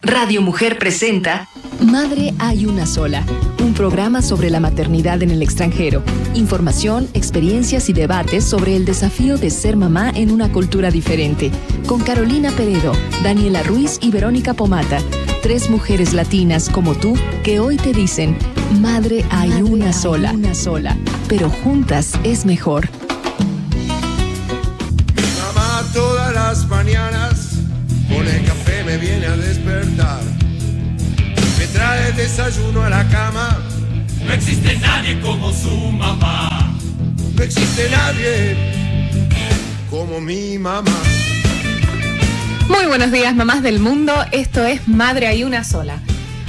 Radio Mujer presenta Madre hay una sola, un programa sobre la maternidad en el extranjero. Información, experiencias y debates sobre el desafío de ser mamá en una cultura diferente. Con Carolina Peredo, Daniela Ruiz y Verónica Pomata. 3 mujeres latinas como tú que hoy te dicen, madre hay una sola, pero juntas es mejor. Mi mamá todas las mañanas con el café me viene a despertar. Me trae desayuno a la cama. No existe nadie como su mamá. No existe nadie como mi mamá. Muy buenos días, mamás del mundo. Esto es Madre hay una sola.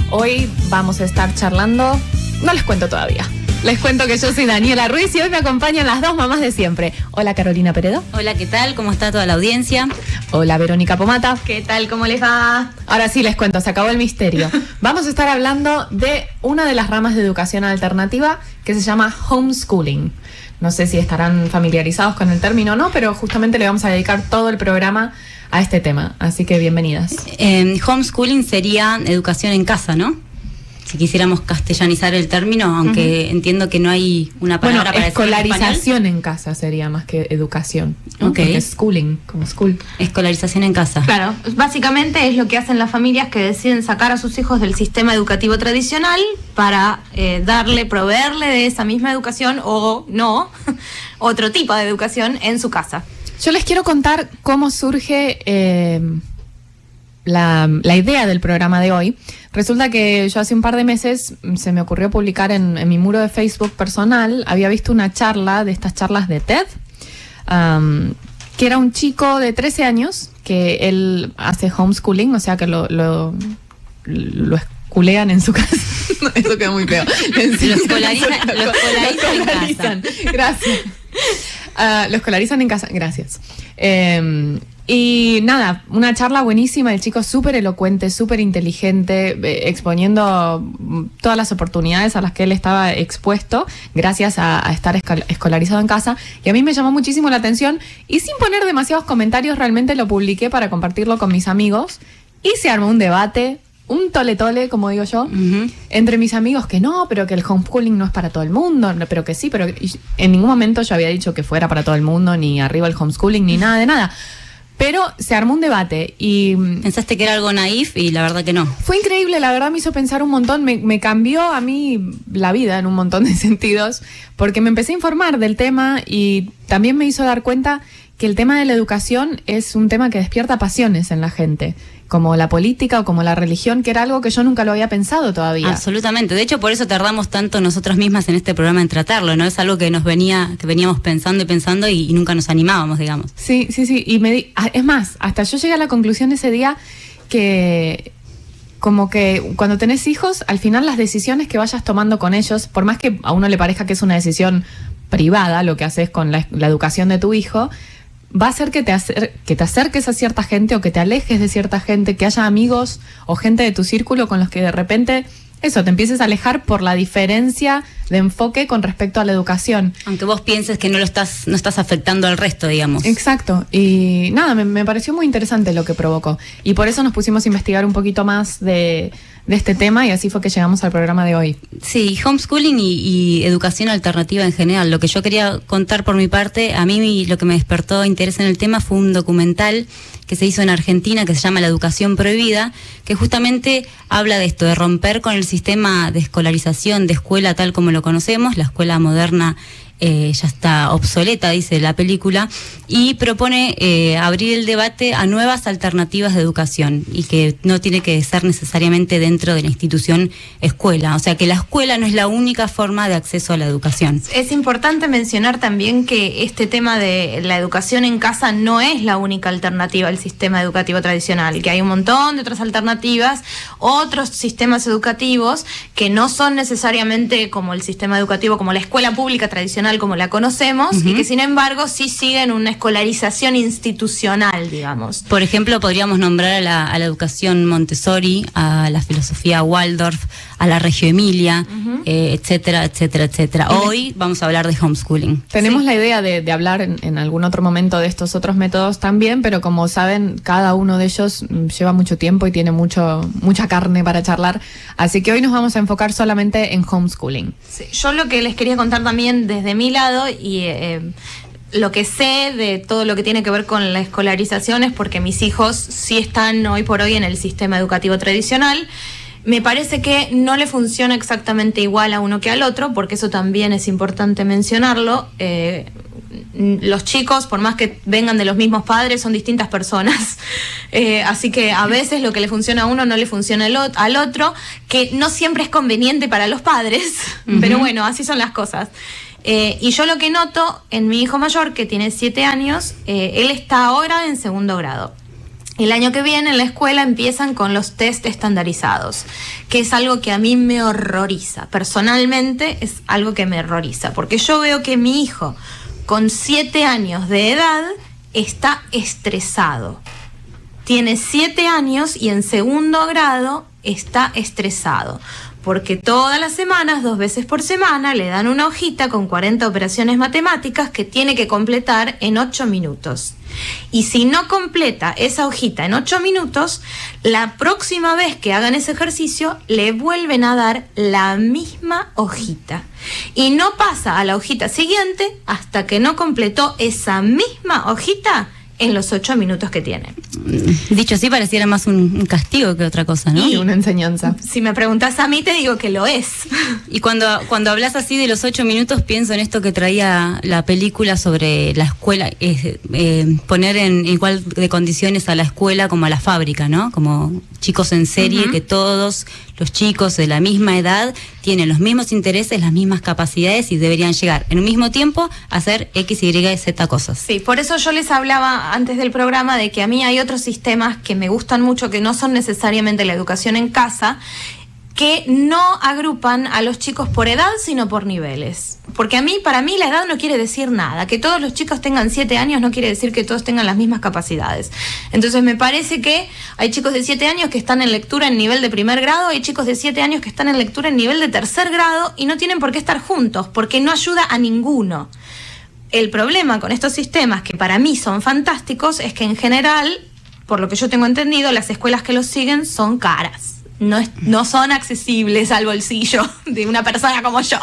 Hoy vamos a estar charlando, no les cuento todavía. Les cuento que yo soy Daniela Ruiz y hoy me acompañan las 2 mamás de siempre. Hola Carolina Peredo. Hola, ¿qué tal? ¿Cómo está toda la audiencia? Hola Verónica Pomata. ¿Qué tal? ¿Cómo les va? Ahora sí les cuento, se acabó el misterio. Vamos a estar hablando de una de las ramas de educación alternativa que se llama homeschooling. No sé si estarán familiarizados con el término o no, pero justamente le vamos a dedicar todo el programa a este tema. Así que bienvenidas. Homeschooling sería educación en casa, ¿no? Si quisiéramos castellanizar el término, aunque entiendo que no hay una palabra para decirlo en español. Escolarización en casa sería más que educación, ¿no? Okay. Porque es schooling, como school. Escolarización en casa. Claro, básicamente es lo que hacen las familias que deciden sacar a sus hijos del sistema educativo tradicional para proveerle de esa misma educación o no, otro tipo de educación en su casa. Yo les quiero contar cómo surge la idea del programa de hoy. Resulta que yo hace un par de meses se me ocurrió publicar en mi muro de Facebook personal, había visto una charla de estas charlas de TED, que era un chico de 13 años, que él hace homeschooling, o sea que lo esculean en su casa. Eso queda muy feo. Lo escolarizan en casa. Gracias. Lo escolarizan en casa, gracias. Y nada, una charla buenísima, el chico súper elocuente, súper inteligente, exponiendo todas las oportunidades a las que él estaba expuesto gracias a estar escolarizado en casa. Y a mí me llamó muchísimo la atención y sin poner demasiados comentarios realmente lo publiqué para compartirlo con mis amigos y se armó un debate, un tole-tole, como digo yo, entre mis amigos que no, pero que el homeschooling no es para todo el mundo, pero que sí, pero en ningún momento yo había dicho que fuera para todo el mundo, ni arriba el homeschooling, ni nada de nada. Pero se armó un debate y... Pensaste que era algo naif y la verdad que no. Fue increíble, la verdad me hizo pensar un montón, me cambió a mí la vida en un montón de sentidos, porque me empecé a informar del tema y también me hizo dar cuenta que el tema de la educación es un tema que despierta pasiones en la gente, como la política o como la religión, que era algo que yo nunca lo había pensado todavía. Absolutamente. De hecho, por eso tardamos tanto nosotras mismas en este programa en tratarlo, ¿no? Es algo que veníamos pensando y nunca nos animábamos, digamos. Sí. Y es más, hasta yo llegué a la conclusión ese día que como que cuando tenés hijos, al final las decisiones que vayas tomando con ellos, por más que a uno le parezca que es una decisión privada, lo que haces con la educación de tu hijo, va a hacer que te acerques a cierta gente o que te alejes de cierta gente, que haya amigos o gente de tu círculo con los que de repente te empieces a alejar por la diferencia de enfoque con respecto a la educación. Aunque vos pienses que no estás afectando al resto, digamos. Exacto. Y nada, me pareció muy interesante lo que provocó. Y por eso nos pusimos a investigar un poquito más de este tema y así fue que llegamos al programa de hoy. Sí, homeschooling y educación alternativa en general. Lo que yo quería contar por mi parte, a mí lo que me despertó interés en el tema fue un documental que se hizo en Argentina que se llama La Educación Prohibida, que justamente habla de esto, de romper con el sistema de escolarización de escuela tal como lo conocemos, la escuela moderna ya está obsoleta, dice la película, y propone abrir el debate a nuevas alternativas de educación y que no tiene que ser necesariamente dentro de la institución escuela. O sea que la escuela no es la única forma de acceso a la educación. Es importante mencionar también que este tema de la educación en casa no es la única alternativa al sistema educativo tradicional, que hay un montón de otras alternativas, otros sistemas educativos que no son necesariamente como el sistema educativo, como la escuela pública tradicional como la conocemos, y que sin embargo sí siguen una escolarización institucional, digamos. Por ejemplo, podríamos nombrar a la educación Montessori, a la filosofía Waldorf, a la Reggio Emilia, etcétera, etcétera, etcétera. Hoy vamos a hablar de homeschooling. Tenemos la idea de hablar en algún otro momento de estos otros métodos también, pero como saben, cada uno de ellos lleva mucho tiempo y tiene mucha carne para charlar. Así que hoy nos vamos a enfocar solamente en homeschooling. Sí, yo lo que les quería contar también desde mi lado y lo que sé de todo lo que tiene que ver con la escolarización es porque mis hijos sí están hoy por hoy en el sistema educativo tradicional. Me parece que no le funciona exactamente igual a uno que al otro, porque eso también es importante mencionarlo. Los chicos, por más que vengan de los mismos padres, son distintas personas. Así que a veces lo que le funciona a uno no le funciona al otro, que no siempre es conveniente para los padres, pero bueno, así son las cosas. Y yo lo que noto en mi hijo mayor, que tiene 7 años, él está ahora en 2º grado. El año que viene en la escuela empiezan con los test estandarizados, que es algo que a mí me horroriza. Personalmente es algo que me horroriza, porque yo veo que mi hijo con 7 años de edad está estresado. Tiene 7 años y en 2º grado está estresado, porque todas las semanas, 2 veces por semana, le dan una hojita con 40 operaciones matemáticas que tiene que completar en 8 minutos. Y si no completa esa hojita en 8 minutos, la próxima vez que hagan ese ejercicio, le vuelven a dar la misma hojita. Y no pasa a la hojita siguiente hasta que no completó esa misma hojita en los 8 minutos que tiene. Dicho así, pareciera más un castigo que otra cosa, ¿no? Y una enseñanza. Si me preguntas a mí, te digo que lo es. Y cuando hablas así de los 8 minutos, pienso en esto que traía la película sobre la escuela, poner en igual de condiciones a la escuela como a la fábrica, ¿no? Como chicos en serie, que todos los chicos de la misma edad tienen los mismos intereses, las mismas capacidades y deberían llegar en un mismo tiempo a hacer X, Y, Z cosas. Sí, por eso yo les hablaba antes del programa de que a mí hay otros sistemas que me gustan mucho, que no son necesariamente la educación en casa, que no agrupan a los chicos por edad, sino por niveles. Porque para mí la edad no quiere decir nada. Que todos los chicos tengan 7 años no quiere decir que todos tengan las mismas capacidades. Entonces me parece que hay chicos de 7 años que están en lectura en nivel de 1er grado, hay chicos de 7 años que están en lectura en nivel de 3er grado y no tienen por qué estar juntos, porque no ayuda a ninguno. El problema con estos sistemas, que para mí son fantásticos, es que en general, por lo que yo tengo entendido, las escuelas que los siguen son caras. No son accesibles al bolsillo de una persona como yo.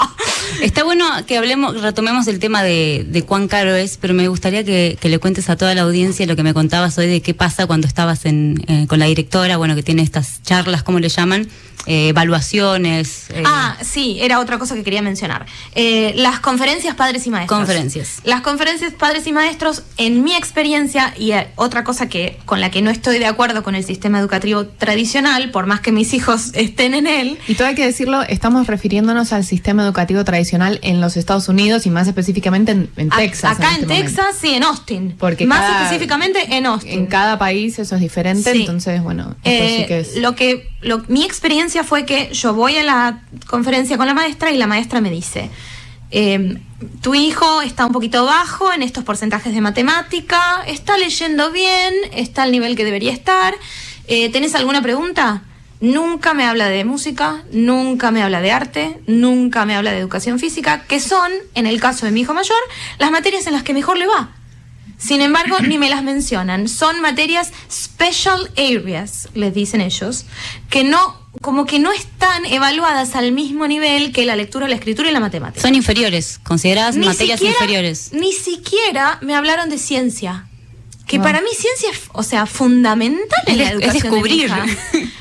Está bueno que retomemos el tema de cuán caro es, pero me gustaría que le cuentes a toda la audiencia lo que me contabas hoy de qué pasa cuando estabas con la directora, que tiene estas charlas, ¿cómo le llaman? Evaluaciones. Sí, era otra cosa que quería mencionar. Las conferencias padres y maestros. Las conferencias padres y maestros, en mi experiencia, y otra cosa con la que no estoy de acuerdo con el sistema educativo tradicional, por más que mis hijos estén en él. Y todo hay que decirlo, estamos refiriéndonos al sistema educativo tradicional en los Estados Unidos y más específicamente en Texas. Acá en Texas, sí, en Austin. Porque más específicamente en Austin. En cada país eso es diferente, sí. Entonces, bueno, esto sí que es. Mi experiencia fue que yo voy a la conferencia con la maestra y la maestra me dice: tu hijo está un poquito bajo en estos porcentajes de matemática, está leyendo bien, está al nivel que debería estar, ¿tenés alguna pregunta? Nunca me habla de música, nunca me habla de arte, nunca me habla de educación física, que son, en el caso de mi hijo mayor, las materias en las que mejor le va. Sin embargo, ni me las mencionan. Son materias special areas, les dicen ellos, que como que no están evaluadas al mismo nivel que la lectura, la escritura y la matemática. Son inferiores, consideradas materias inferiores. Ni siquiera me hablaron de ciencia. Que para mí ciencia es, fundamental en la educación. Es descubrir.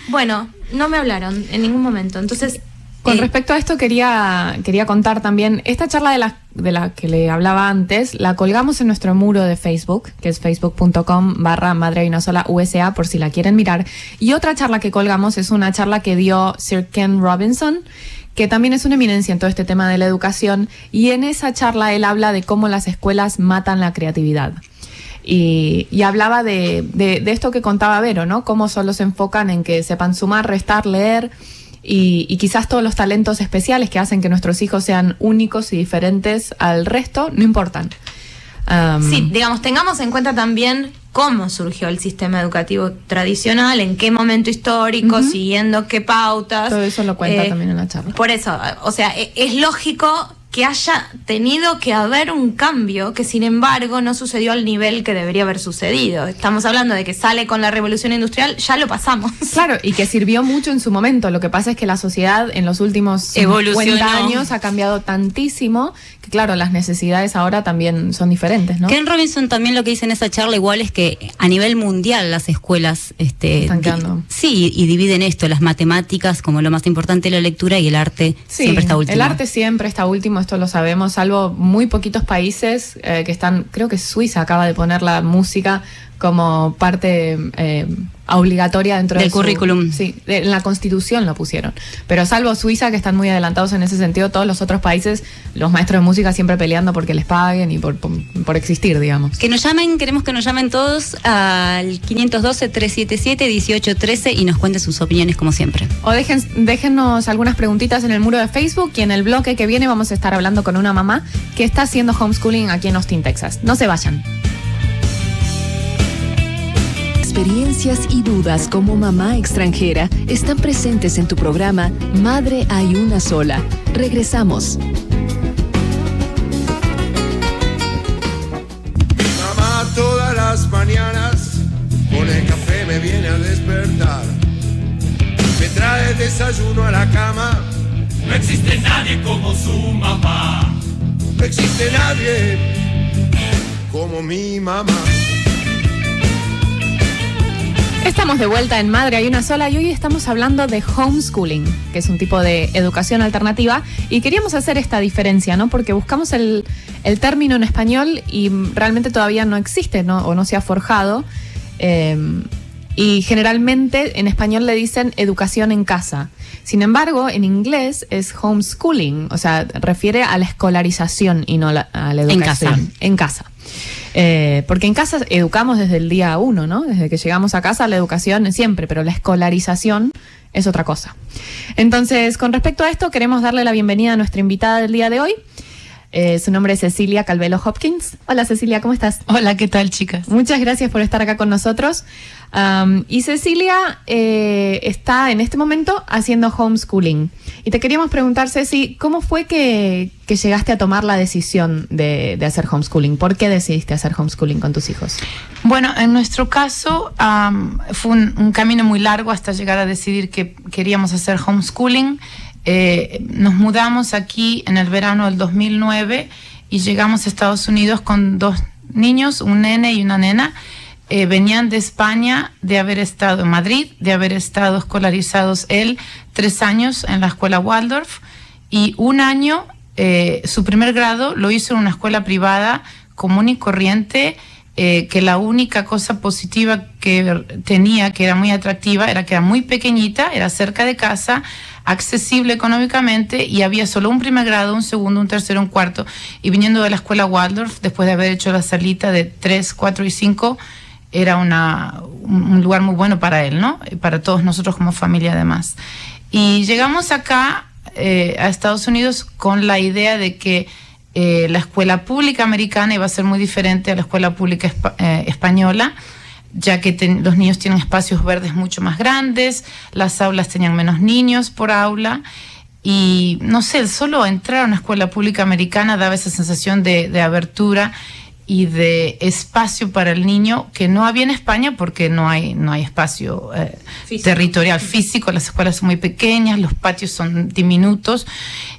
Bueno, no me hablaron en ningún momento. Entonces, con respecto a esto quería contar también, esta charla de la que le hablaba antes, la colgamos en nuestro muro de Facebook, que es facebook.com/Madre Hay Una Sola USA, por si la quieren mirar. Y otra charla que colgamos es una charla que dio Sir Ken Robinson, que también es una eminencia en todo este tema de la educación, y en esa charla él habla de cómo las escuelas matan la creatividad. Y hablaba de esto que contaba Vero, ¿no? Cómo solo se enfocan en que sepan sumar, restar, leer, y quizás todos los talentos especiales que hacen que nuestros hijos sean únicos y diferentes al resto no importan. Sí, digamos, tengamos en cuenta también cómo surgió el sistema educativo tradicional, en qué momento histórico, siguiendo qué pautas. Todo eso lo cuenta también en la charla. Por eso, o sea, es lógico que haya tenido que haber un cambio que sin embargo no sucedió al nivel que debería haber sucedido. Estamos hablando de que sale con la revolución industrial, ya lo pasamos. Claro, y que sirvió mucho en su momento. Lo que pasa es que la sociedad en los últimos 50 años ha cambiado tantísimo que claro, las necesidades ahora también son diferentes, ¿no? Ken Robinson también lo que dice en esa charla igual es que a nivel mundial las escuelas están quedando. Sí, y dividen esto, las matemáticas como lo más importante, la lectura, y el arte siempre está último. El arte siempre está último, esto lo sabemos, salvo muy poquitos países que están, creo que Suiza acaba de poner la música como parte obligatoria dentro del currículum. Sí, en la Constitución lo pusieron. Pero salvo Suiza, que están muy adelantados en ese sentido, todos los otros países, los maestros de música siempre peleando porque les paguen y por existir, digamos. Que nos llamen, queremos que nos llamen todos al 512-377-1813 y nos cuenten sus opiniones como siempre. O déjennos algunas preguntitas en el muro de Facebook, y en el bloque que viene vamos a estar hablando con una mamá que está haciendo homeschooling aquí en Austin, Texas. No se vayan. Experiencias y dudas como mamá extranjera están presentes en tu programa Madre hay una sola. Regresamos. Mamá todas las mañanas con el café me viene a despertar. Me trae desayuno a la cama. No existe nadie como su mamá. No existe nadie como mi mamá. Estamos de vuelta en Madre hay una sola y hoy estamos hablando de homeschooling, que es un tipo de educación alternativa, y queríamos hacer esta diferencia, ¿no? Porque buscamos el término en español y realmente todavía no existe, ¿no? O no se ha forjado, y generalmente en español le dicen educación en casa. Sin embargo, en inglés es homeschooling, o sea, refiere a la escolarización y no a la educación. En casa. Porque en casa educamos desde el día 1, ¿no? Desde que llegamos a casa, la educación es siempre, pero la escolarización es otra cosa. Entonces, con respecto a esto, queremos darle la bienvenida a nuestra invitada del día de hoy. Su nombre es Cecilia Calvelo Hopkins. Hola Cecilia, ¿cómo estás? Hola, ¿qué tal, chicas? Muchas gracias por estar acá con nosotros. Y Cecilia está en este momento haciendo homeschooling. Y te queríamos preguntar, Ceci, ¿cómo fue que llegaste a tomar la decisión de hacer homeschooling? ¿Por qué decidiste hacer homeschooling con tus hijos? Bueno, en nuestro caso fue un camino muy largo hasta llegar a decidir que queríamos hacer homeschooling. Nos mudamos aquí en el verano del 2009 y llegamos a Estados Unidos con 2 niños, un nene y una nena. Venían de España, de haber estado en Madrid, de haber estado escolarizados él 3 años en la escuela Waldorf, y 1 año, su primer grado lo hizo en una escuela privada común y corriente, que la única cosa positiva que tenía, que era muy atractiva, era que era muy pequeñita, era cerca de casa, accesible económicamente, y había solo un primer grado, un segundo, un tercero, un cuarto. Y viniendo de la escuela Waldorf, después de haber hecho la salita de 3, 4 y 5, era un lugar muy bueno para él, ¿no? Para todos nosotros como familia además. Y llegamos acá a Estados Unidos con la idea de que la escuela pública americana iba a ser muy diferente a la escuela pública española, ya que los niños tienen espacios verdes mucho más grandes, las aulas tenían menos niños por aula, y no sé, solo entrar a una escuela pública americana daba esa sensación de abertura y de espacio para el niño que no había en España, porque no hay espacio territorial físico, las escuelas son muy pequeñas, los patios son diminutos,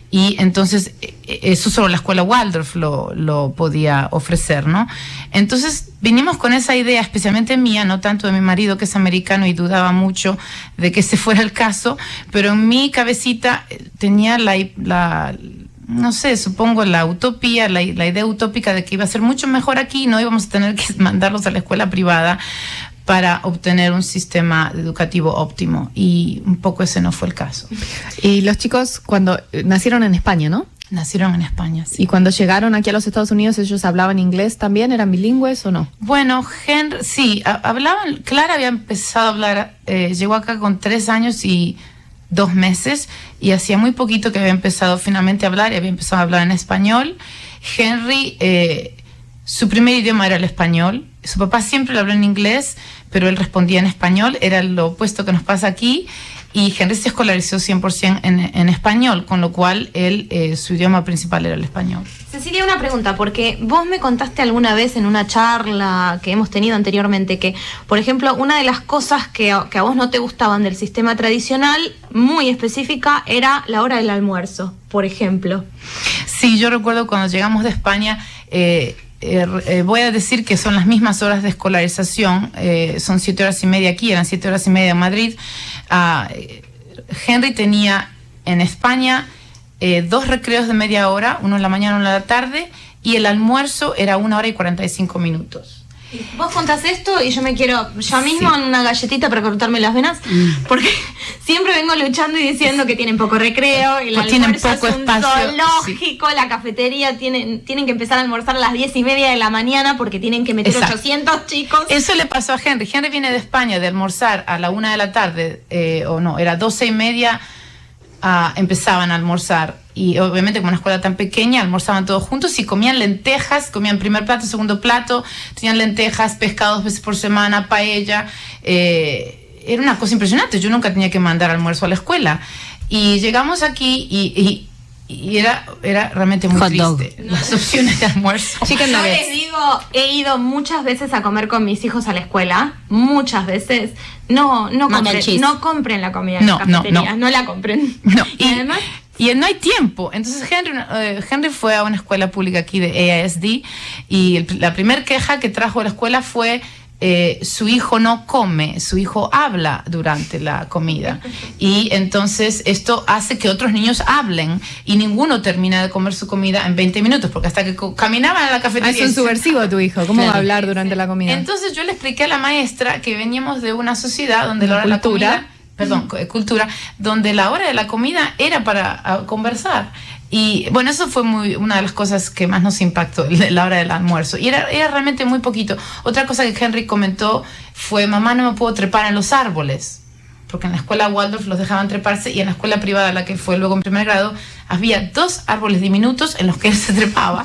y entonces eso solo la escuela Waldorf lo podía ofrecer, ¿no? Entonces vinimos con esa idea, especialmente mía, no tanto de mi marido, que es americano y dudaba mucho de que ese fuera el caso, pero en mi cabecita tenía no sé, supongo la utopía, la idea utópica de que iba a ser mucho mejor aquí y no íbamos a tener que mandarlos a la escuela privada para obtener un sistema educativo óptimo, y un poco ese no fue el caso. Y los chicos cuando nacieron en España, ¿no? Nacieron en España, sí. Y cuando llegaron aquí a los Estados Unidos, ¿ellos hablaban inglés también? ¿Eran bilingües o no? Bueno, Henry, sí, hablaban. Clara había empezado a hablar, llegó acá con 3 años y 2 meses, y hacía muy poquito que había empezado finalmente a hablar, y había empezado a hablar en español. Henry, su primer idioma era el español. Su papá siempre le habló en inglés, pero él respondía en español, era lo opuesto que nos pasa aquí, y Henry se escolarizó 100% en español, con lo cual su idioma principal era el español. Cecilia, una pregunta, porque vos me contaste alguna vez en una charla que hemos tenido anteriormente que, por ejemplo, una de las cosas que a vos no te gustaban del sistema tradicional, muy específica, era la hora del almuerzo, por ejemplo. Sí, yo recuerdo cuando llegamos de España, voy a decir que son las mismas horas de escolarización, son 7 horas y media aquí, eran 7 horas y media en Madrid. Henry tenía en España 2 recreos de media hora, uno en la mañana, uno en la tarde, y el almuerzo era 1 hora y 45 minutos. Vos contás esto y yo me quiero ya mismo en una galletita para cortarme las venas, porque siempre vengo luchando y diciendo que tienen poco recreo, el almuerzo es un zoológico, la cafetería tienen que empezar a almorzar a las 10:30 de la mañana porque tienen que meter 800 chicos. Eso le pasó a Henry. Henry viene de España de almorzar a la 1 de la tarde, o no, era 12:30, empezaban a almorzar. Y obviamente como una escuela tan pequeña, almorzaban todos juntos y comían lentejas, comían primer plato, segundo plato, tenían lentejas, pescado 2 veces por semana, paella. Era una cosa impresionante. Yo nunca tenía que mandar almuerzo a la escuela. Y llegamos aquí y era realmente muy triste. Las opciones de almuerzo. Yo les digo, he ido muchas veces a comer con mis hijos a la escuela, muchas veces. No compren la comida en las cafeterías, no la compren. No. Y además... Y no hay tiempo. Entonces Henry fue a una escuela pública aquí de AISD y la primera queja que trajo a la escuela fue su hijo no come, su hijo habla durante la comida. Y entonces esto hace que otros niños hablen y ninguno termina de comer su comida en 20 minutos porque hasta que caminaban a la cafetería... Es un subversivo tu hijo, ¿cómo va a hablar durante la comida? Entonces yo le expliqué a la maestra que veníamos de una sociedad donde la hora de la comida... cultura, donde la hora de la comida era para conversar. Y bueno, eso fue una de las cosas que más nos impactó, la hora del almuerzo. Y era realmente muy poquito. Otra cosa que Henry comentó fue: mamá, no me puedo trepar en los árboles. Porque en la escuela Waldorf los dejaban treparse y en la escuela privada, la que fue luego en primer grado, había 2 árboles diminutos en los que él se trepaba.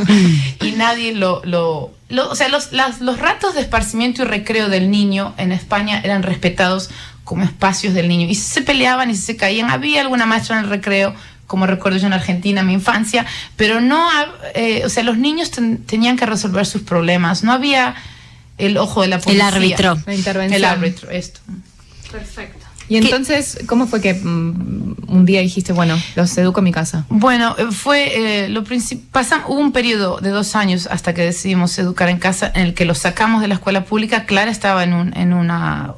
Y nadie o sea, los ratos de esparcimiento y recreo del niño en España eran respetados como espacios del niño. Y si se peleaban y si se caían, había alguna maestra en el recreo, como recuerdo yo en Argentina, en mi infancia, pero no, o sea, los niños tenían que resolver sus problemas. No había el ojo de la policía. El árbitro. La intervención. El árbitro, esto. Perfecto. Y entonces, ¿cómo fue que un día dijiste, bueno, los educo en mi casa? Bueno, fue lo principal. Hubo un periodo de 2 años hasta que decidimos educar en casa, en el que los sacamos de la escuela pública. Clara estaba en una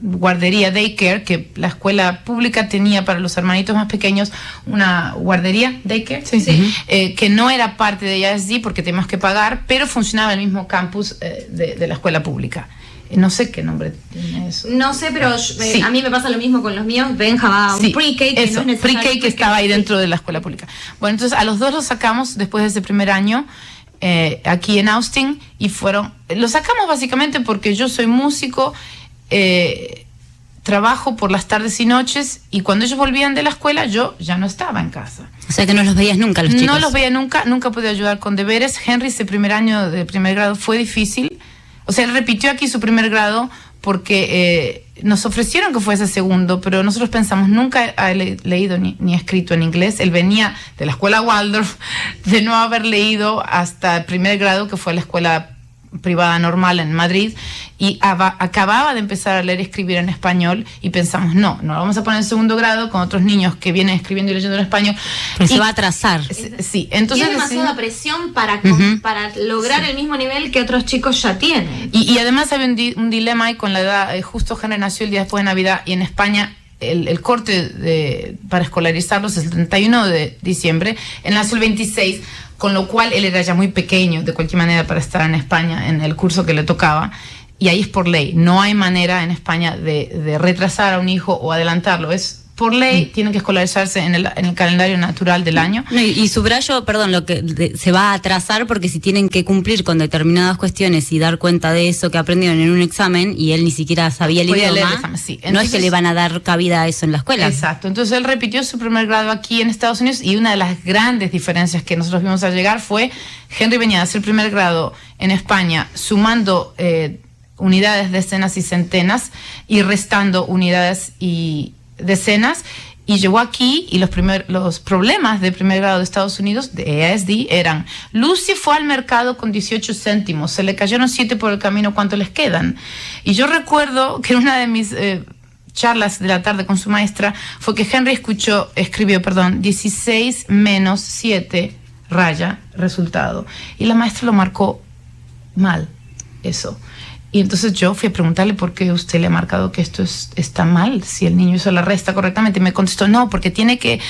guardería daycare que la escuela pública tenía para los hermanitos más pequeños, una guardería daycare que no era parte de ISD porque teníamos que pagar, pero funcionaba en el mismo campus de la escuela pública. No sé qué nombre tiene eso. No sé, pero a mí me pasa lo mismo con los míos. Benja va a un pre-K, que eso, no es pre-K que estaba ahí dentro de la escuela pública. Bueno, entonces a los 2 los sacamos después de ese primer año aquí en Austin y los sacamos básicamente porque yo soy músico, trabajo por las tardes y noches y cuando ellos volvían de la escuela yo ya no estaba en casa. O sea que no los veías nunca los chicos. No los veía nunca pude ayudar con deberes. Henry ese primer año de primer grado fue difícil. O sea, él repitió aquí su primer grado porque nos ofrecieron que fuese segundo, pero nosotros pensamos, nunca ha leído ni escrito en inglés. Él venía de la escuela Waldorf, de no haber leído hasta el primer grado, que fue la escuela privada normal en Madrid, y acababa de empezar a leer y escribir en español, y pensamos, no lo vamos a poner en segundo grado con otros niños que vienen escribiendo y leyendo en español. Pero se va a atrasar. Sí, entonces tiene demasiada presión para lograr el mismo nivel que otros chicos ya tienen. Y además había un dilema ahí con la edad. Justo Henry nació el día después de Navidad, y en España el corte para escolarizarlos es el 31 de diciembre, él nació el 26, con lo cual él era ya muy pequeño de cualquier manera para estar en España en el curso que le tocaba, y ahí es por ley. No hay manera en España de retrasar a un hijo o adelantarlo. Es por ley, tienen que escolarizarse en el calendario natural del año. No, y subrayo, lo que se va a atrasar porque si tienen que cumplir con determinadas cuestiones y dar cuenta de eso que aprendieron en un examen y él ni siquiera sabía el idioma, Entonces, no es que le van a dar cabida a eso en la escuela. Exacto. Entonces él repitió su primer grado aquí en Estados Unidos, y una de las grandes diferencias que nosotros vimos al llegar fue: Henry venía a hacer primer grado en España sumando unidades, decenas y centenas, y restando unidades y decenas. Y llegó aquí y los problemas de primer grado de Estados Unidos, de ESD, eran: Lucy fue al mercado con 18 céntimos, se le cayeron 7 por el camino, ¿cuánto les quedan? Y yo recuerdo que en una de mis charlas de la tarde con su maestra fue que Henry escribió 16 menos 7, raya, resultado. Y la maestra lo marcó mal, eso. Y entonces yo fui a preguntarle por qué usted le ha marcado que esto está mal, si el niño hizo la resta correctamente. Y me contestó, no, porque tiene que,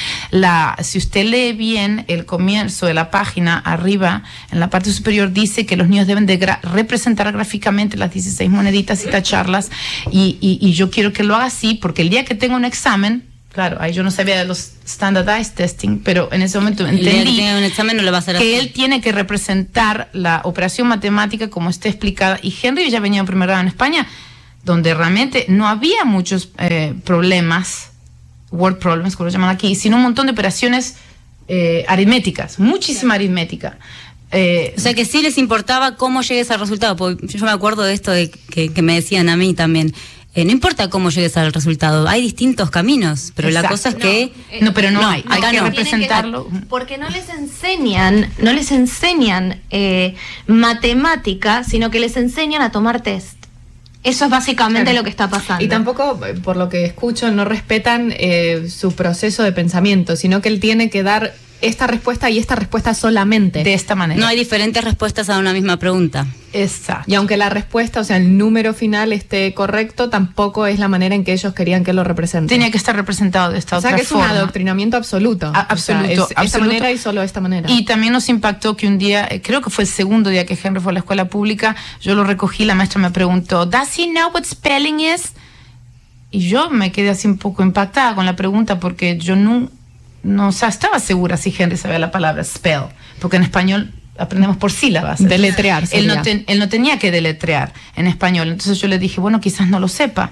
si usted lee bien el comienzo de la página, arriba, en la parte superior, dice que los niños deben de representar gráficamente las 16 moneditas y tacharlas. Y yo quiero que lo haga así, porque el día que tenga un examen, claro, ahí yo no sabía de los standardized testing, pero en ese momento entendí un examen no lo va a hacer que así. él tiene que representar la operación matemática como esté explicada. Y Henry ya venía en primer grado en España, donde realmente no había muchos problemas, word problems, como lo llaman aquí, sino un montón de operaciones aritméticas, muchísima aritmética. O sea que sí les importaba cómo llegues al resultado, porque yo me acuerdo de esto de que me decían a mí también. No importa cómo llegues al resultado, hay distintos caminos, pero Exacto. La cosa es que... No, pero no hay que no. representarlo. Porque no les enseñan matemática, sino que les enseñan a tomar test. Eso es básicamente Claro. lo que está pasando. Y tampoco, por lo que escucho, no respetan su proceso de pensamiento, sino que él tiene que dar esta respuesta y esta respuesta solamente. De esta manera. No hay diferentes respuestas a una misma pregunta. Exacto. Y aunque la respuesta, o sea, el número final esté correcto, tampoco es la manera en que ellos querían que lo representen. Tenía que estar representado de esta O sea, otra que es forma. un adoctrinamiento absoluto. Absoluto, O sea, es esta absoluto. manera y solo esta manera. Y también nos impactó que un día, creo que fue el segundo día que Henry fue a la escuela pública, yo lo recogí, la maestra me preguntó, ¿Does he know what spelling is? Y yo me quedé así un poco impactada con la pregunta porque yo no estaba segura si Henry sabía la palabra spell, porque en español aprendemos por sílabas. Deletrear Él sería. no tenía que deletrear en español. Entonces yo le dije, bueno, quizás no lo sepa.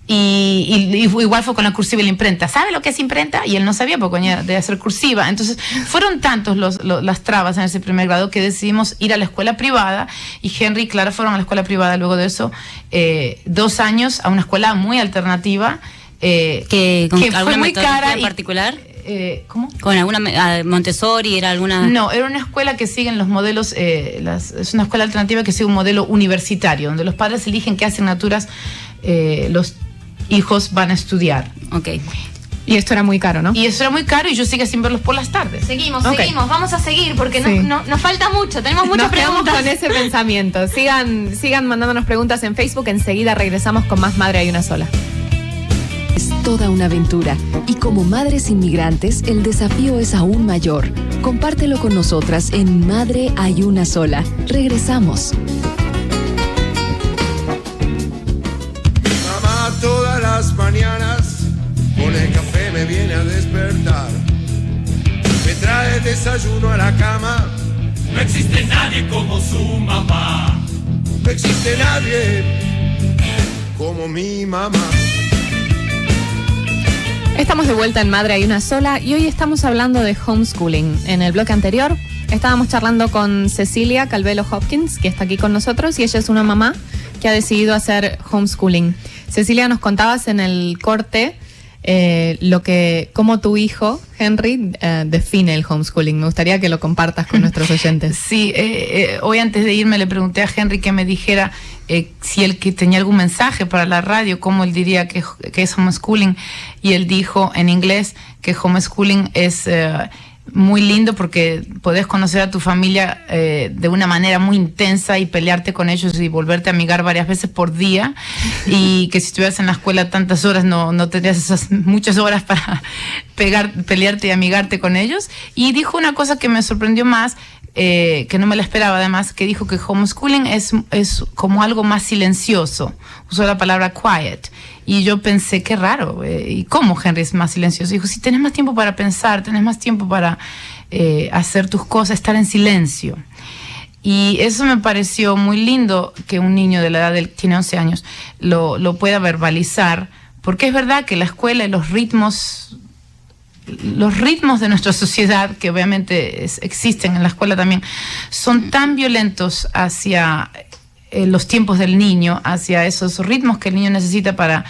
Y igual fue con la cursiva y la imprenta. ¿Sabe lo que es imprenta? Y él no sabía porque venía de hacer cursiva. Entonces fueron tantos las trabas en ese primer grado que decidimos ir a la escuela privada. Y Henry y Clara fueron a la escuela privada luego de eso 2 años a una escuela muy alternativa. Que fue muy cara en particular. ¿Cómo? Con alguna Montessori, era alguna... No, era una escuela que siguen los modelos, es una escuela alternativa que sigue un modelo universitario, donde los padres eligen qué asignaturas los hijos van a estudiar. Ok. Y esto era muy caro, ¿no? Y eso era muy caro y yo seguía sin verlos por las tardes. Seguimos, Ok. vamos a seguir porque Sí. nos falta mucho, tenemos muchas Nos quedamos preguntas. con ese pensamiento. Sigan mandándonos preguntas en Facebook. Enseguida regresamos con más Madre Hay Una Sola. Es toda una aventura y como madres inmigrantes el desafío es aún mayor. Compártelo con nosotras en Madre Hay Una Sola. Regresamos. Mamá todas las mañanas con el café me viene a despertar. Me trae desayuno a la cama. No existe nadie como su mamá. No existe nadie como mi mamá. Estamos de vuelta en Madre Hay Una Sola y hoy estamos hablando de homeschooling. En el bloque anterior estábamos charlando con Cecilia Calvelo Hopkins, que está aquí con nosotros, y ella es una mamá que ha decidido hacer homeschooling. Cecilia, nos contabas en el corte cómo tu hijo, Henry, define el homeschooling. Me gustaría que lo compartas con nuestros oyentes. Sí, hoy antes de irme le pregunté a Henry que me dijera si él que tenía algún mensaje para la radio, cómo él diría que es homeschooling, y él dijo en inglés que homeschooling es muy lindo porque podés conocer a tu familia de una manera muy intensa y pelearte con ellos y volverte a amigar varias veces por día, y que si estuvieras en la escuela tantas horas no tendrías esas muchas horas para pelearte y amigarte con ellos. Y dijo una cosa que me sorprendió más, que no me la esperaba además, que dijo que homeschooling es como algo más silencioso. Usó la palabra quiet. Y yo pensé, qué raro, ¿y cómo Henry es más silencioso? Dijo, si tenés más tiempo para pensar, tenés más tiempo para hacer tus cosas, estar en silencio. Y eso me pareció muy lindo, que un niño de la edad de él, tiene 11 años, lo pueda verbalizar, porque es verdad que la escuela y los ritmos de nuestra sociedad, que obviamente existen en la escuela también, son tan violentos hacia los tiempos del niño, hacia esos ritmos que el niño necesita para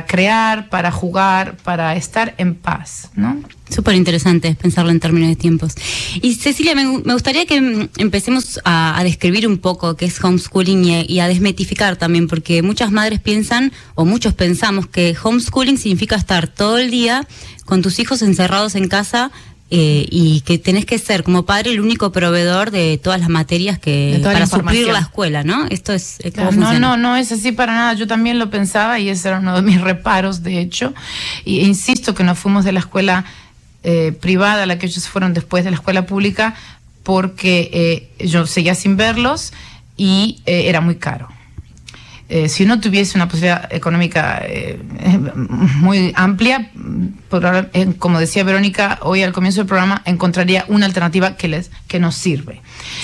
crear, para jugar, para estar en paz, ¿no? Súper interesante pensarlo en términos de tiempos. Y Cecilia, me gustaría que empecemos a describir un poco qué es homeschooling y a desmitificar también, porque muchas madres piensan, o muchos pensamos, que homeschooling significa estar todo el día con tus hijos encerrados en casa, y que tenés que ser como padre el único proveedor de todas las materias para suplir la escuela, ¿no? Esto es ¿cómo funciona? No es así para nada. Yo también lo pensaba y ese era uno de mis reparos, de hecho. Y insisto que nos fuimos de la escuela privada a la que ellos fueron después de la escuela pública porque yo seguía sin verlos y era muy caro. Si uno tuviese una posibilidad económica muy amplia, como decía Verónica hoy al comienzo del programa, encontraría una alternativa que nos sirve.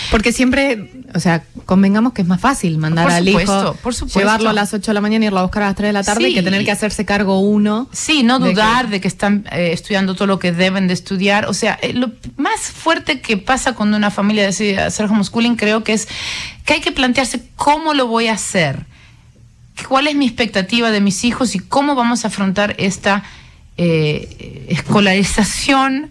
Porque siempre, o sea, convengamos que es más fácil mandar al hijo, llevarlo a las 8 de la mañana y irlo a buscar a las 3 de la tarde, que tener que hacerse cargo uno. Sí, no dudar de que están estudiando todo lo que deben de estudiar. O sea, lo más fuerte que pasa cuando una familia decide hacer homeschooling, creo que es que hay que plantearse cómo lo voy a hacer. ¿Cuál es mi expectativa de mis hijos y cómo vamos a afrontar esta escolarización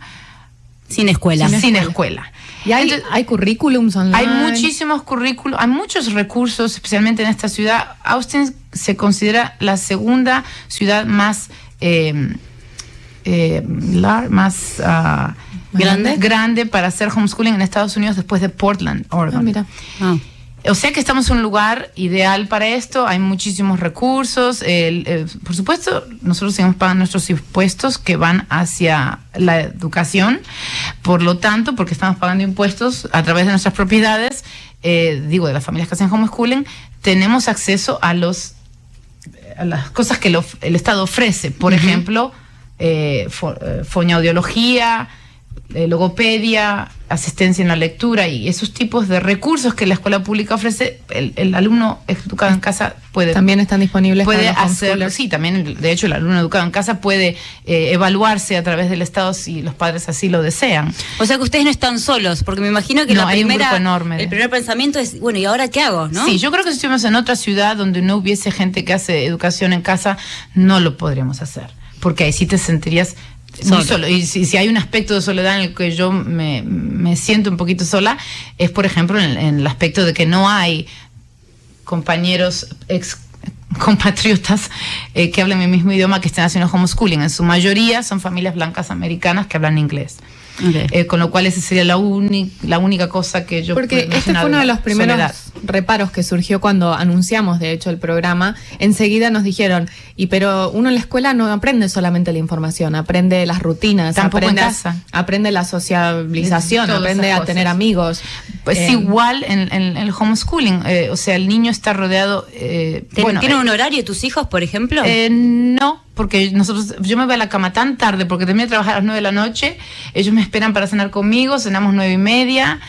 sin escuela? Sin escuela. Y hay currículums online. Hay muchísimos currículos, hay muchos recursos, especialmente en esta ciudad. Austin se considera la segunda ciudad más grande para hacer homeschooling en Estados Unidos después de Portland, Oregon. Mira. O sea que estamos en un lugar ideal para esto, hay muchísimos recursos, por supuesto nosotros seguimos pagando nuestros impuestos que van hacia la educación, por lo tanto, porque estamos pagando impuestos a través de nuestras propiedades, de las familias que hacen homeschooling, tenemos acceso a las cosas que el Estado ofrece, por ejemplo, fonoaudiología, logopedia, asistencia en la lectura y esos tipos de recursos que la escuela pública ofrece. El alumno educado en casa también están disponibles puede hacerlo. Sí, también, de hecho, el alumno educado en casa puede evaluarse a través del Estado si los padres así lo desean. O sea que ustedes no están solos, porque me imagino que el primer pensamiento es, bueno, ¿y ahora qué hago? ¿No? Sí, yo creo que si estuviéramos en otra ciudad donde no hubiese gente que hace educación en casa, no lo podríamos hacer, porque ahí sí te sentirías muy solo. Y si hay un aspecto de soledad en el que yo me siento un poquito sola, es por ejemplo en el aspecto de que no hay compañeros compatriotas que hablen el mismo idioma que estén haciendo homeschooling. En su mayoría son familias blancas americanas que hablan inglés. Okay. Con lo cual esa sería la única cosa que yo... Porque este fue uno de los primeros reparos que surgió cuando anunciamos de hecho el programa. Enseguida nos dijeron, pero uno en la escuela no aprende solamente la información, aprende las rutinas, aprende la sociabilización, aprende a tener amigos. Pues igual en el homeschooling, o sea, el niño está rodeado... ¿Tienen un horario tus hijos, por ejemplo? No, porque yo me voy a la cama tan tarde porque termino de trabajar a las 9 de la noche, ellos me esperan para cenar conmigo, cenamos 9:30,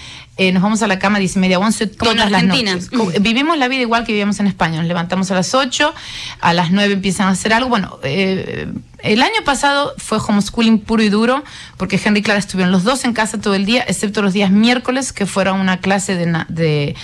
nos vamos a la cama 10:30, 11 todas las noches. Vivimos la vida igual que vivíamos en España, nos levantamos a las 8, a las 9 empiezan a hacer algo. Bueno, el año pasado fue homeschooling puro y duro, porque Henry y Clara estuvieron los dos en casa todo el día, excepto los días miércoles, que fueron una clase de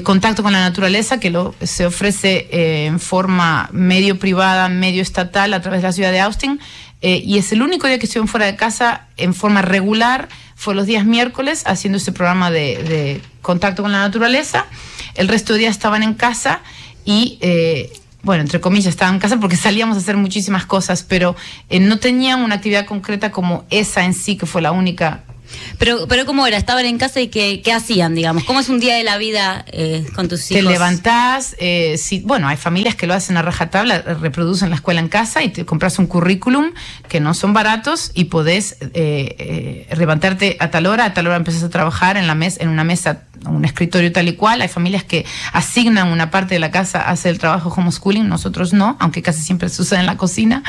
contacto con la naturaleza que se ofrece en forma medio privada, medio estatal a través de la ciudad de Austin, y es el único día que estuvieron fuera de casa en forma regular, fue los días miércoles haciendo ese programa de contacto con la naturaleza. El resto de días estaban en casa y entre comillas estaban en casa porque salíamos a hacer muchísimas cosas, pero no tenían una actividad concreta como esa en sí, que fue la única. Pero ¿cómo era? ¿Estaban en casa y qué hacían, digamos? ¿Cómo es un día de la vida con tus hijos? Te levantás, hay familias que lo hacen a rajatabla, reproducen la escuela en casa y te compras un currículum que no son baratos y podés levantarte a tal hora empezás a trabajar en una mesa, un escritorio tal y cual. Hay familias que asignan una parte de la casa a hacer el trabajo homeschooling, nosotros no, aunque casi siempre sucede en la cocina,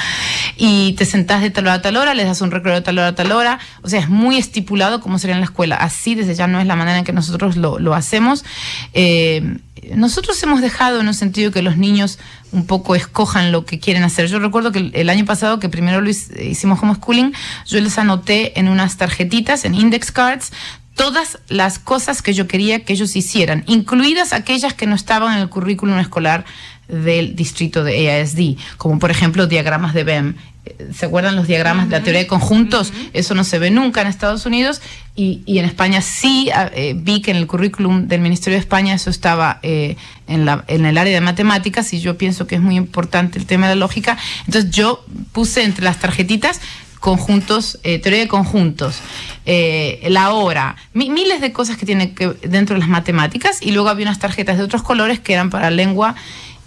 y te sentás de tal hora a tal hora, les das un recreo de tal hora a tal hora, o sea, es muy estipulado como sería en la escuela. Así desde ya no es la manera en que nosotros lo hacemos. Nosotros hemos dejado en un sentido que los niños un poco escojan lo que quieren hacer. Yo recuerdo que el año pasado, que primero hicimos homeschooling, yo les anoté en unas tarjetitas, en index cards, todas las cosas que yo quería que ellos hicieran, incluidas aquellas que no estaban en el currículum escolar del distrito de AISD, como por ejemplo diagramas de Venn. ¿Se acuerdan los diagramas de la teoría de conjuntos? Eso no se ve nunca en Estados Unidos y en España sí. Vi que en el currículum del Ministerio de España eso estaba en el área de matemáticas, y yo pienso que es muy importante el tema de la lógica. Entonces yo puse entre las tarjetitas conjuntos, teoría de conjuntos, la hora, miles de cosas que tienen que dentro de las matemáticas, y luego había unas tarjetas de otros colores que eran para lengua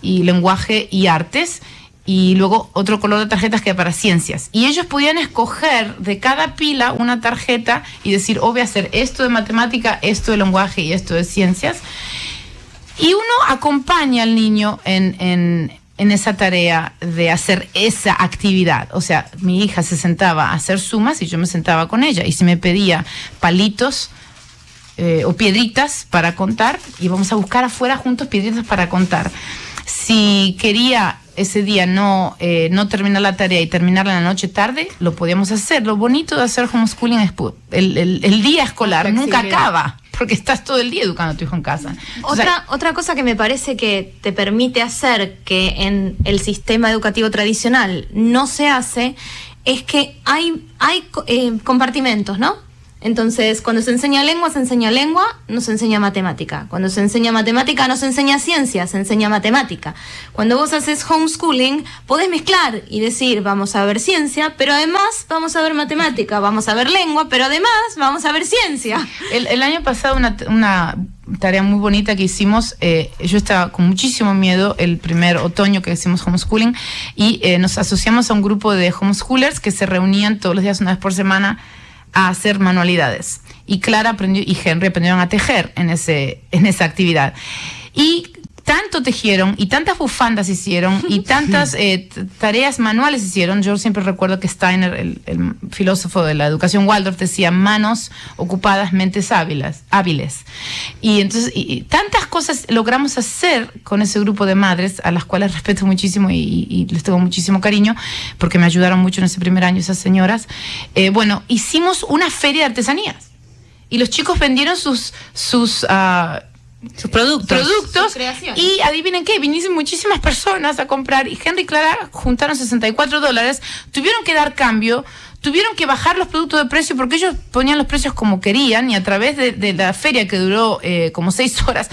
y lenguaje y artes, y luego otro color de tarjetas que era para ciencias. Y ellos podían escoger de cada pila una tarjeta y decir, voy a hacer esto de matemática, esto de lenguaje y esto de ciencias. Y uno acompaña al niño en esa tarea de hacer esa actividad. O sea, mi hija se sentaba a hacer sumas y yo me sentaba con ella. Y si me pedía palitos o piedritas para contar, íbamos a buscar afuera juntos piedritas para contar. Si quería ese día no terminar la tarea y terminarla en la noche tarde, lo podíamos hacer. Lo bonito de hacer homeschooling es el día escolar nunca acaba, porque estás todo el día educando a tu hijo en casa. Otra cosa que me parece que te permite hacer que en el sistema educativo tradicional no se hace es que hay compartimentos, ¿no? Entonces, cuando se enseña lengua, no se enseña matemática. Cuando se enseña matemática, no se enseña ciencia, se enseña matemática. Cuando vos haces homeschooling, podés mezclar y decir, vamos a ver ciencia, pero además vamos a ver matemática, vamos a ver lengua, pero además vamos a ver ciencia. El año pasado una tarea muy bonita que hicimos, yo estaba con muchísimo miedo el primer otoño que hicimos homeschooling, y nos asociamos a un grupo de homeschoolers que se reunían todos los días, una vez por semana, a hacer manualidades. Y Clara aprendió, y Henry aprendieron a tejer en esa actividad. Y tanto tejieron, y tantas bufandas hicieron, y tantas tareas manuales hicieron. Yo siempre recuerdo que Steiner, el filósofo de la educación Waldorf, decía, manos ocupadas, mentes hábiles. Y entonces, y tantas cosas logramos hacer con ese grupo de madres, a las cuales respeto muchísimo y les tengo muchísimo cariño, porque me ayudaron mucho en ese primer año esas señoras. Bueno, hicimos una feria de artesanías, y los chicos vendieron sus productos y adivinen qué, vinieron muchísimas personas a comprar, y Henry y Clara juntaron $64, tuvieron que dar cambio, tuvieron que bajar los productos de precio porque ellos ponían los precios como querían, y a través de la feria que duró como 6 horas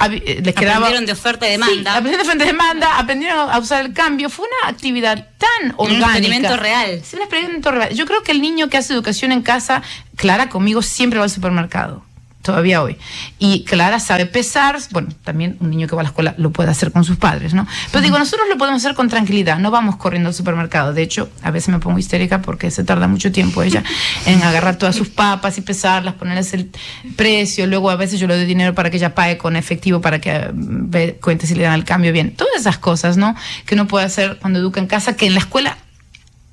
les quedaba, aprendieron de oferta y demanda. Sí, aprendieron de oferta y demanda, aprendieron a usar el cambio. Fue una actividad tan orgánica, un experimento real. Sí, un experimento real. Yo creo que el niño que hace educación en casa, Clara conmigo siempre va al supermercado, todavía hoy. Y Clara sabe pesar. Bueno, también un niño que va a la escuela lo puede hacer con sus padres, ¿no? Pero digo, nosotros lo podemos hacer con tranquilidad, no vamos corriendo al supermercado. De hecho, a veces me pongo histérica porque se tarda mucho tiempo ella en agarrar todas sus papas y pesarlas, ponerles el precio. Luego a veces yo le doy dinero para que ella pague con efectivo, para que cuente si le dan el cambio bien. Todas esas cosas, ¿no?, que uno puede hacer cuando educa en casa, que en la escuela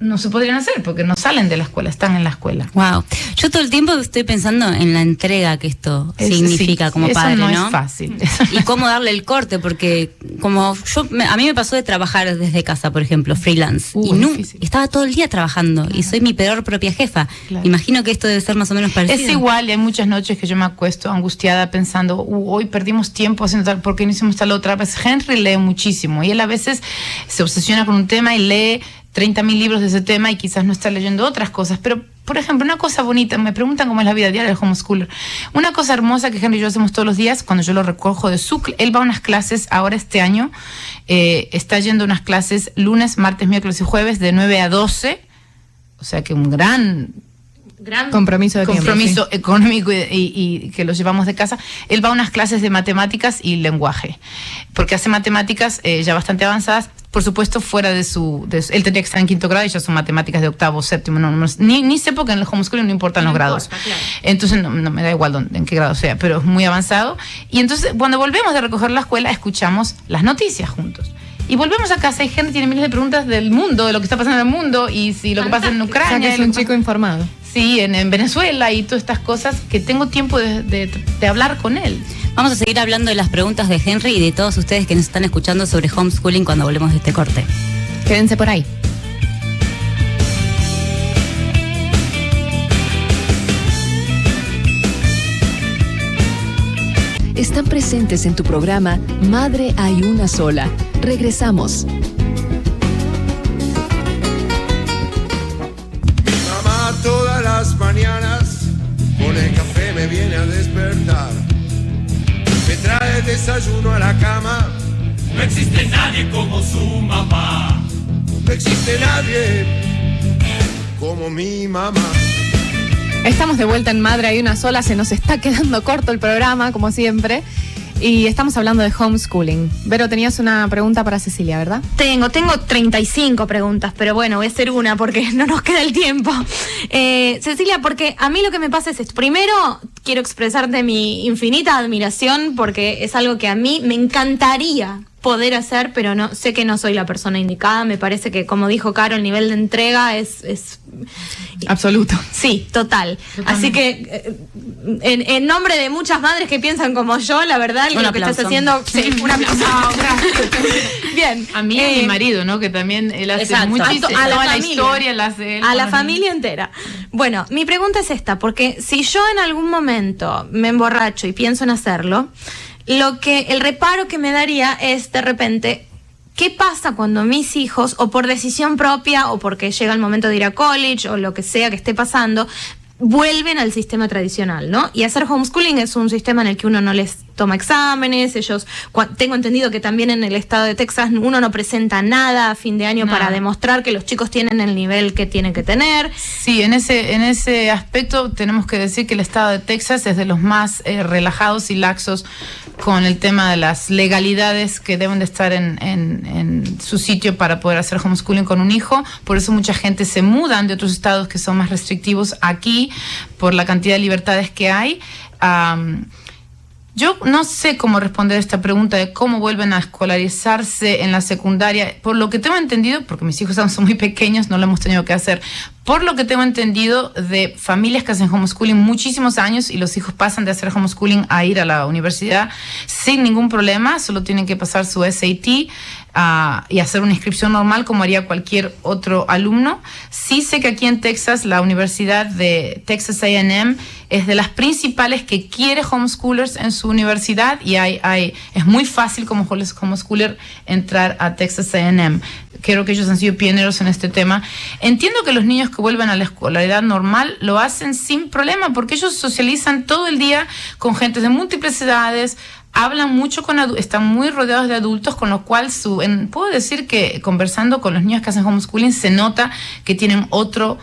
no se podrían hacer porque no salen de la escuela, están en la escuela. Wow. Yo todo el tiempo estoy pensando en la entrega que esto significa como padre, ¿no? Eso no es fácil. Y cómo darle el corte, porque como a mí me pasó de trabajar desde casa, por ejemplo, freelance, y estaba todo el día trabajando, y soy mi peor propia jefa. Claro. Imagino que esto debe ser más o menos parecido. Es igual, y hay muchas noches que yo me acuesto angustiada pensando, hoy perdimos tiempo haciendo tal, ¿por qué no hicimos tal otra vez? Henry lee muchísimo, y él a veces se obsesiona con un tema y lee 30.000 libros de ese tema y quizás no está leyendo otras cosas. Pero, por ejemplo, una cosa bonita, me preguntan cómo es la vida diaria del homeschooler. Una cosa hermosa que Henry y yo hacemos todos los días, cuando yo lo recojo de él va a unas clases ahora este año, está yendo a unas clases lunes, martes, miércoles y jueves de 9 a 12, o sea que un gran compromiso económico y que los llevamos de casa. Él va a unas clases de matemáticas y lenguaje, porque hace matemáticas ya bastante avanzadas, por supuesto fuera de él tendría que estar en 5º grado y ya son matemáticas de 8º, 7º, ni sé, porque en el homeschooling no importan los grados. Claro. Entonces no me da igual en qué grado sea, pero es muy avanzado. Y entonces cuando volvemos de recoger la escuela, escuchamos las noticias juntos. Y volvemos a casa y Henry tiene miles de preguntas del mundo, de lo que está pasando en el mundo, y si lo que pasa en Ucrania. O sea, que es un chico informado. Sí, en Venezuela y todas estas cosas, que tengo tiempo de hablar con él. Vamos a seguir hablando de las preguntas de Henry y de todos ustedes que nos están escuchando sobre homeschooling cuando volvemos de este corte. Quédense por ahí. están presentes en tu programa Madre hay una sola. Regresamos. Mi mamá todas las mañanas con el café me viene a despertar. Me trae el desayuno a la cama. No existe nadie como su mamá. No existe nadie como mi mamá. Estamos de vuelta en Madre hay una sola, se nos está quedando corto el programa, como siempre, y estamos hablando de homeschooling. Vero, tenías una pregunta para Cecilia, ¿verdad? Tengo 35 preguntas, pero bueno, voy a hacer una porque no nos queda el tiempo. Cecilia, porque a mí lo que me pasa es esto. Primero, quiero expresarte mi infinita admiración porque es algo que a mí me encantaría poder hacer, pero no sé que no soy la persona indicada. Me parece que, como dijo Caro, el nivel de entrega es absoluto. Sí, total. Así que en nombre de muchas madres que piensan como yo, la verdad, lo que estás haciendo, sí, un aplauso. Bien. A mí y mi marido, ¿no? Que también él hace muchísimo, a la historia la hace él. A la familia entera. Bueno, mi pregunta es esta, porque si yo en algún momento me emborracho y pienso en hacerlo, el reparo que me daría es de repente, ¿qué pasa cuando mis hijos, o por decisión propia, o porque llega el momento de ir a college, o lo que sea que esté pasando, vuelven al sistema tradicional, ¿no? Y hacer homeschooling es un sistema en el que uno no les toma exámenes, tengo entendido que también en el estado de Texas uno no presenta nada a fin de año para demostrar que los chicos tienen el nivel que tienen que tener. Sí, en ese aspecto tenemos que decir que el estado de Texas es de los más relajados y laxos con el tema de las legalidades que deben de estar en su sitio para poder hacer homeschooling con un hijo. Por eso mucha gente se mudan de otros estados que son más restrictivos aquí por la cantidad de libertades que hay. Yo no sé cómo responder esta pregunta de cómo vuelven a escolarizarse en la secundaria. Por lo que tengo entendido, porque mis hijos son muy pequeños, no lo hemos tenido que hacer, por lo que tengo entendido de familias que hacen homeschooling muchísimos años y los hijos pasan de hacer homeschooling a ir a la universidad sin ningún problema, solo tienen que pasar su SAT y hacer una inscripción normal como haría cualquier otro alumno. Sí sé que aquí en Texas la Universidad de Texas A&M es de las principales que quiere homeschoolers en su universidad y es muy fácil como homeschooler entrar a Texas A&M. Creo que ellos han sido pioneros en este tema. Entiendo que los niños que vuelven a la escolaridad normal lo hacen sin problema porque ellos socializan todo el día con gente de múltiples edades, hablan mucho están muy rodeados de adultos, con lo cual puedo decir que conversando con los niños que hacen homeschooling se nota que tienen otro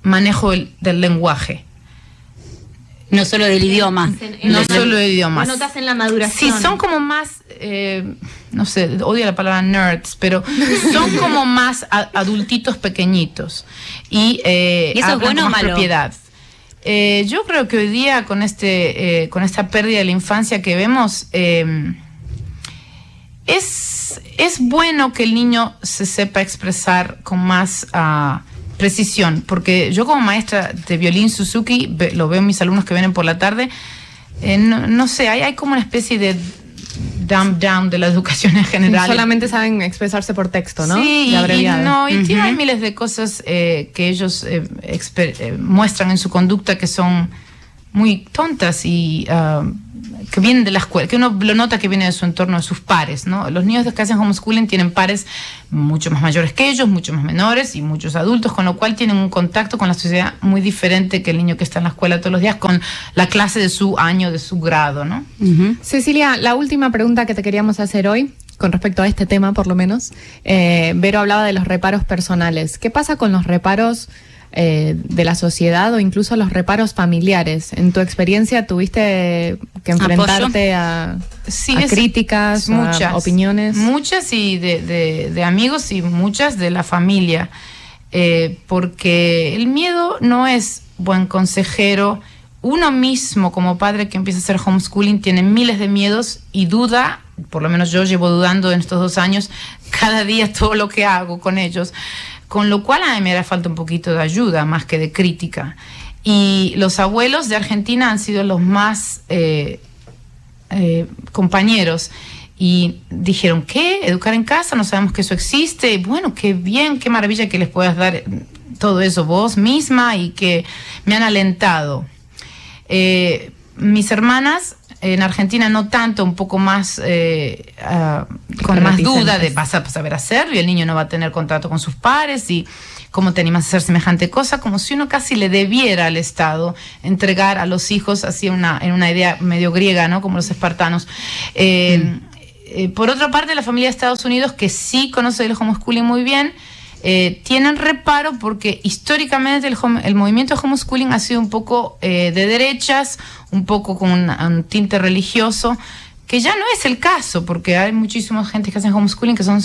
manejo del lenguaje. No solo del idioma. No solo del idioma. Lo notas en la maduración. Sí, son como más, no sé, odio la palabra nerds, pero son como más adultitos pequeñitos. ¿Y eso es bueno o malo? Propiedad. Yo creo que hoy día con esta pérdida de la infancia que vemos, es bueno que el niño se sepa expresar con más precisión, porque yo como maestra de violín Suzuki lo veo en mis alumnos que vienen por la tarde, no sé, hay como una especie de dumb down de la educación en general. Solamente saben expresarse por texto, ¿no? Sí, hay miles de cosas que ellos muestran en su conducta que son muy tontas y que vienen de la escuela, que uno lo nota que viene de su entorno, de sus pares, ¿no? Los niños que hacen homeschooling tienen pares mucho más mayores que ellos, mucho más menores y muchos adultos, con lo cual tienen un contacto con la sociedad muy diferente que el niño que está en la escuela todos los días con la clase de su año, de su grado, ¿no? Uh-huh. Cecilia, la última pregunta que te queríamos hacer hoy, con respecto a este tema por lo menos, Vero hablaba de los reparos personales. ¿Qué pasa con los reparos de la sociedad o incluso los reparos familiares? En tu experiencia, ¿tuviste que enfrentarte a críticas, muchas, a opiniones? Muchas y de amigos y muchas de la familia, porque el miedo no es buen consejero. Uno mismo como padre que empieza a hacer homeschooling tiene miles de miedos y duda, por lo menos yo llevo dudando en estos 2 años cada día todo lo que hago con ellos. Con lo cual a mí me hará falta un poquito de ayuda más que de crítica. Y los abuelos de Argentina han sido los más compañeros. Y dijeron, ¿qué? ¿Educar en casa? No sabemos que eso existe. Bueno, qué bien, qué maravilla que les puedas dar todo eso vos misma y que me han alentado. Mis hermanas En Argentina no tanto, un poco más con más duda de vas a saber hacerlo y el niño no va a tener contrato con sus pares y cómo te animas a hacer semejante cosa, como si uno casi le debiera al Estado entregar a los hijos así en una idea medio griega, ¿no? Como los espartanos. Por otra parte, la familia de Estados Unidos, que sí conoce el homeschooling muy bien, tienen reparo porque históricamente el movimiento de homeschooling ha sido un poco de derechas, un poco con un tinte religioso, que ya no es el caso, porque hay muchísima gente que hacen homeschooling que son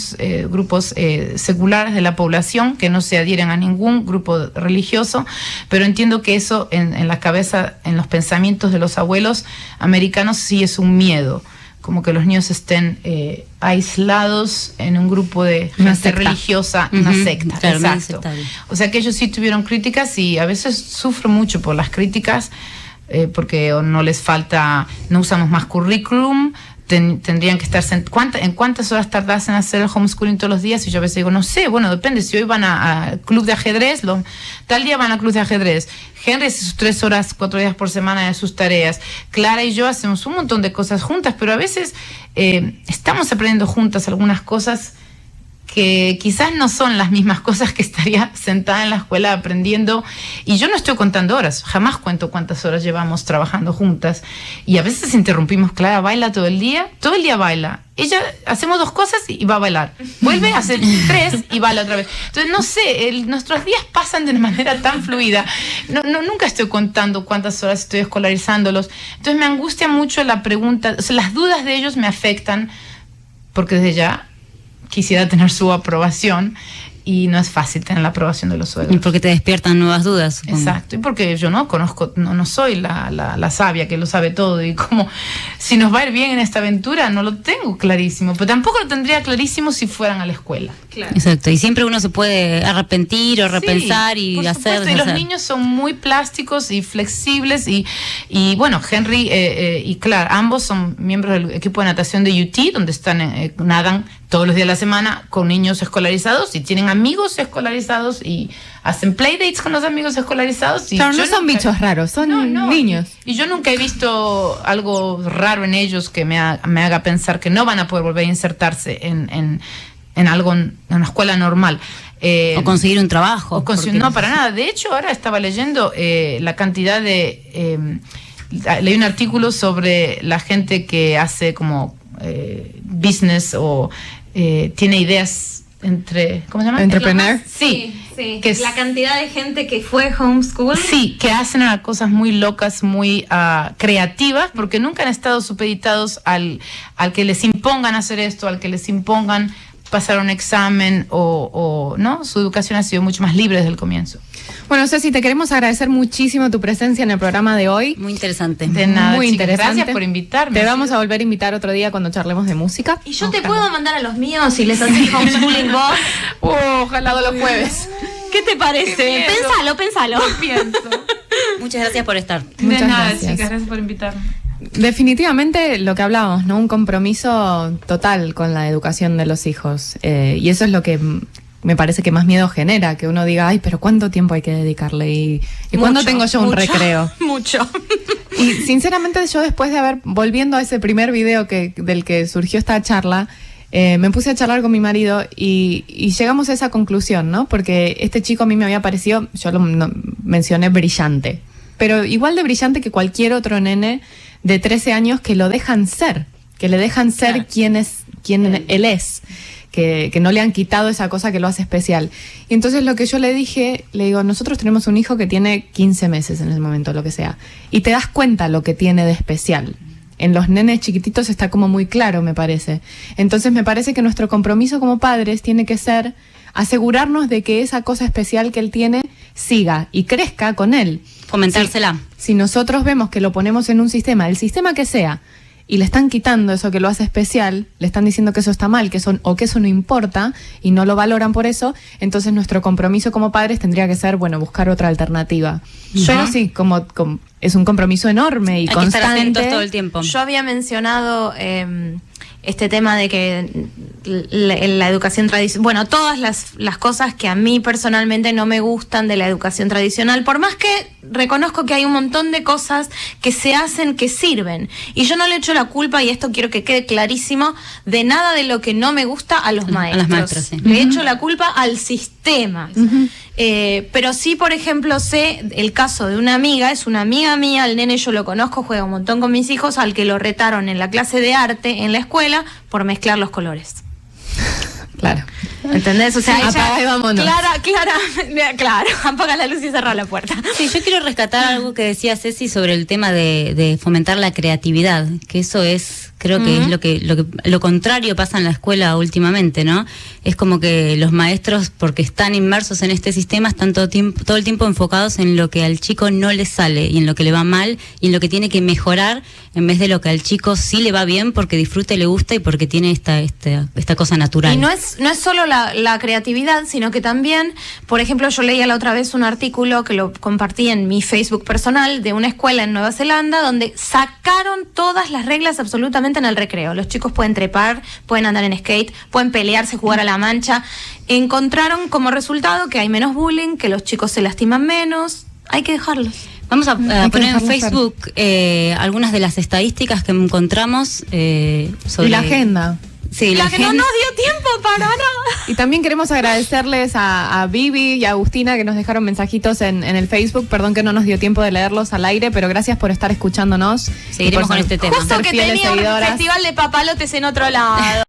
grupos seculares de la población, que no se adhieren a ningún grupo religioso, pero entiendo que eso en la cabeza, en los pensamientos de los abuelos americanos sí es un miedo, como que los niños estén aislados en un grupo de gente religiosa, una secta. Claro, exacto. O sea que ellos sí tuvieron críticas y a veces sufro mucho por las críticas porque no les falta, no usamos más currículum, tendrían que estar ¿en cuántas horas tardás en hacer el homeschooling todos los días? Y yo a veces digo, no sé, bueno, depende, si hoy van a club de ajedrez, tal día van a club de ajedrez. Henry hace sus 3 horas, 4 días por semana de sus tareas. Clara y yo hacemos un montón de cosas juntas, pero a veces estamos aprendiendo juntas algunas cosas que quizás no son las mismas cosas que estaría sentada en la escuela aprendiendo, y yo no estoy contando horas, jamás cuento cuántas horas llevamos trabajando juntas, y a veces interrumpimos. Clara baila todo el día baila, ella hacemos 2 cosas y va a bailar, vuelve a hacer 3 y baila otra vez. Entonces no sé, nuestros días pasan de una manera tan fluida, nunca estoy contando cuántas horas estoy escolarizándolos, entonces me angustia mucho la pregunta, o sea, las dudas de ellos me afectan, porque desde ya quisiera tener su aprobación y no es fácil tener la aprobación de los suegros. Y porque te despiertan nuevas dudas. Supongo. Exacto, y porque yo no conozco, no soy la sabia que lo sabe todo, y como si nos va a ir bien en esta aventura no lo tengo clarísimo, pero tampoco lo tendría clarísimo si fueran a la escuela. Claro. Exacto, y siempre uno se puede arrepentir o repensar y por hacer. Supuesto, y los niños son muy plásticos y flexibles y bueno, Henry y Clara, ambos son miembros del equipo de natación de UT, donde nadan todos los días de la semana con niños escolarizados y tienen amigos escolarizados y hacen playdates con los amigos escolarizados. Y claro, no son bichos raros, son niños. Y yo nunca he visto algo raro en ellos que me haga pensar que no van a poder volver a insertarse en algo, en una escuela normal. O conseguir un trabajo. No, para nada. De hecho, ahora estaba leyendo la cantidad de... leí un artículo sobre la gente que hace como business o tiene ideas ¿cómo se llama? Entrepreneur. Sí. Que la cantidad de gente que fue homeschool. Sí, que hacen cosas muy locas, muy creativas, porque nunca han estado supeditados al que les impongan hacer esto, al que les impongan pasar un examen o no, su educación ha sido mucho más libre desde el comienzo. Bueno, Ceci, te queremos agradecer muchísimo tu presencia en el programa de hoy. Muy interesante. De nada, muy chicas, interesante. gracias por invitarme. Te vamos a volver a invitar otro día cuando charlemos de música. Y yo te puedo mandar a los míos si les haces homeschooling vos. Ojalá todos los jueves. ¿Qué te parece? Pensalo. Pienso. Muchas gracias por estar. De nada, gracias. chicas, gracias por invitarme. Definitivamente lo que hablábamos, ¿no? Un compromiso total con la educación de los hijos. Y eso es lo que me parece que más miedo genera, que uno diga, ay, pero ¿cuánto tiempo hay que dedicarle? ¿Y cuándo tengo yo un recreo? Mucho. Y sinceramente yo después de volviendo a ese primer video del que surgió esta charla, me puse a charlar con mi marido y llegamos a esa conclusión, ¿no? Porque este chico a mí me había parecido, yo lo mencioné brillante, pero igual de brillante que cualquier otro nene de 13 años que lo dejan ser, que le dejan ser claro. quien él es, que no le han quitado esa cosa que lo hace especial. Y entonces lo que yo le digo, nosotros tenemos un hijo que tiene 15 meses en ese momento, lo que sea, y te das cuenta lo que tiene de especial. En los nenes chiquititos está como muy claro, me parece. Entonces me parece que nuestro compromiso como padres tiene que ser asegurarnos de que esa cosa especial que él tiene siga y crezca con él. Fomentársela. Si nosotros vemos que lo ponemos en un sistema, el sistema que sea, y le están quitando eso que lo hace especial, le están diciendo que eso está mal, que eso no importa, y no lo valoran por eso, entonces nuestro compromiso como padres tendría que ser, bueno, buscar otra alternativa. Pero sí, como es un compromiso enorme y hay constante. Que estar atentos todo el tiempo. Yo había mencionado este tema de que la educación tradicional, bueno, todas las cosas que a mí personalmente no me gustan de la educación tradicional, por más que reconozco que hay un montón de cosas que se hacen que sirven. Y yo no le echo la culpa, y esto quiero que quede clarísimo, de nada de lo que no me gusta a los maestros. A las maestras, sí. Le echo la culpa al sistema. Pero sí, por ejemplo, sé el caso de una amiga, es una amiga mía, el nene yo lo conozco, juega un montón con mis hijos, al que lo retaron en la clase de arte en la escuela por mezclar los colores. Claro. ¿Entendés? O sea, Sí, apaga y vámonos. claro, apaga la luz y cerra la puerta. Sí, yo quiero rescatar algo que decía Ceci sobre el tema de fomentar la creatividad, que eso es, creo que es lo contrario pasa en la escuela últimamente, ¿no? Es como que los maestros, porque están inmersos en este sistema, están todo el tiempo enfocados en lo que al chico no le sale y en lo que le va mal y en lo que tiene que mejorar, en vez de lo que al chico sí le va bien porque disfruta y le gusta y porque tiene esta cosa natural. Y no es solo la creatividad, sino que también, por ejemplo, yo leía la otra vez un artículo que lo compartí en mi Facebook personal de una escuela en Nueva Zelanda donde sacaron todas las reglas absolutamente en el recreo. Los chicos pueden trepar, pueden andar en skate, pueden pelearse, jugar a la mancha. Encontraron como resultado que hay menos bullying, que los chicos se lastiman menos. Hay que dejarlos. Vamos a poner en Facebook algunas de las estadísticas que encontramos sobre Y la agenda. Sí, La que no nos dio tiempo para nada. Y también queremos agradecerles a Vivi y a Agustina que nos dejaron mensajitos en el Facebook. Perdón que no nos dio tiempo de leerlos al aire, pero gracias por estar escuchándonos. Seguiremos con este tema. Justo que fieles tenía un seguidoras. festival de papalotes en otro lado.